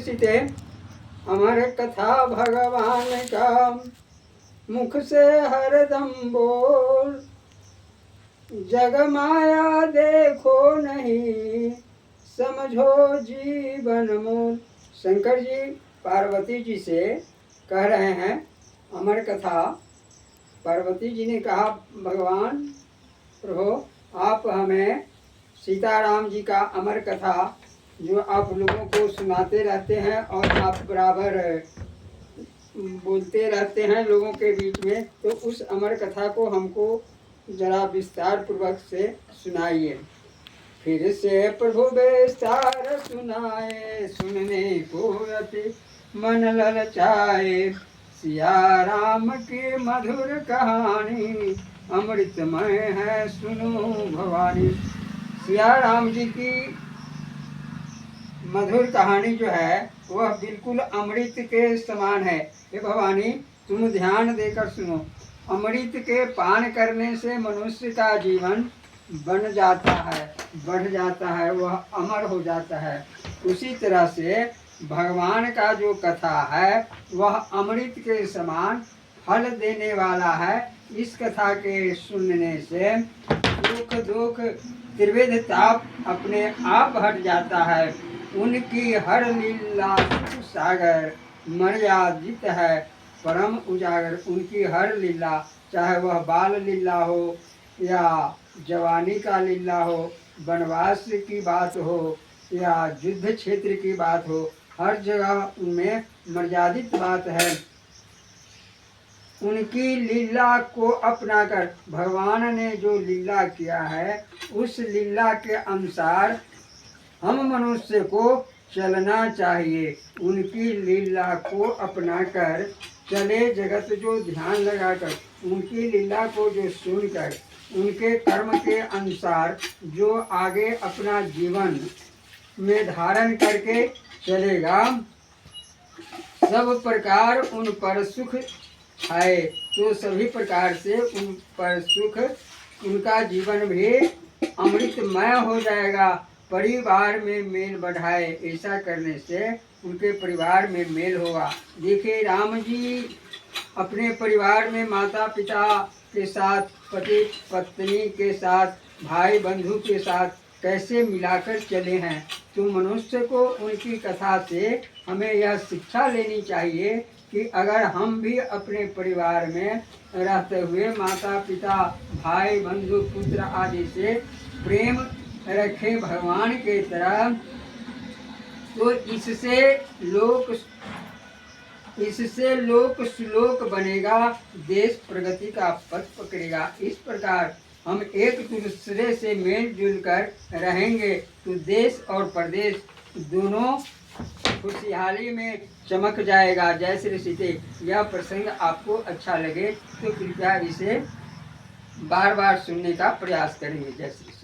सीते अमर कथा भगवान का मुख से हरदम बोल, जग माया देखो नहीं समझो जीवन मोल। शंकर जी पार्वती जी से कह रहे हैं अमर कथा। पार्वती जी ने कहा भगवान प्रभु आप हमें सीताराम जी का अमर कथा जो आप लोगों को सुनाते रहते हैं और आप बराबर बोलते रहते हैं लोगों के बीच में, तो उस अमर कथा को हमको जरा विस्तार पूर्वक से सुनाइए। फिर से प्रभु विस्तार सुनाए, सुनने को अति मन ललचाए। सिया राम की मधुर कहानी अमृतमय है सुनो भवानी। सिया राम जी की मधुर कहानी जो है वह बिल्कुल अमृत के समान है। हे भवानी तुम ध्यान देकर सुनो। अमृत के पान करने से मनुष्य का जीवन बन जाता है, बढ़ जाता है, वह अमर हो जाता है। उसी तरह से भगवान का जो कथा है वह अमृत के समान फल देने वाला है। इस कथा के सुनने से सुख दुख त्रिविध ताप अपने आप हट जाता है। उनकी हर लीला सुख सागर मर्यादित है परम उजागर। उनकी हर लीला चाहे वह बाल लीला हो या जवानी का लीला हो, वनवास की बात हो या युद्ध क्षेत्र की बात हो, हर जगह उनमें मर्यादित बात है। उनकी लीला को अपनाकर भगवान ने जो लीला किया है उस लीला के अनुसार हम मनुष्य को चलना चाहिए। उनकी लीला को अपनाकर चले। जगत जो ध्यान लगाकर उनकी लीला को जो सुनकर उनके कर्म के अनुसार जो आगे अपना जीवन में धारण करके चलेगा, सब प्रकार उन पर सुख आए तो सभी प्रकार से उन पर सुख, उनका जीवन भी अमृतमय हो जाएगा। परिवार में मेल बढ़ाए, ऐसा करने से उनके परिवार में मेल होगा। देखिए राम जी अपने परिवार में माता पिता के साथ, पति पत्नी के साथ, भाई बंधु के साथ कैसे मिलाकर चले हैं। तो मनुष्य को उनकी कथा से हमें यह शिक्षा लेनी चाहिए कि अगर हम भी अपने परिवार में रहते हुए माता पिता भाई बंधु पुत्र आदि से प्रेम रखें भगवान के तरह, तो इससे लोक श्लोक बनेगा, देश प्रगति का पथ पकड़ेगा। इस प्रकार हम एक दूसरे से मेल जुल कर रहेंगे तो देश और प्रदेश दोनों खुशहाली में चमक जाएगा। जय श्री सीते। यह प्रसंग आपको अच्छा लगे तो कृपया इसे बार बार सुनने का प्रयास करेंगे। जय श्री सीते।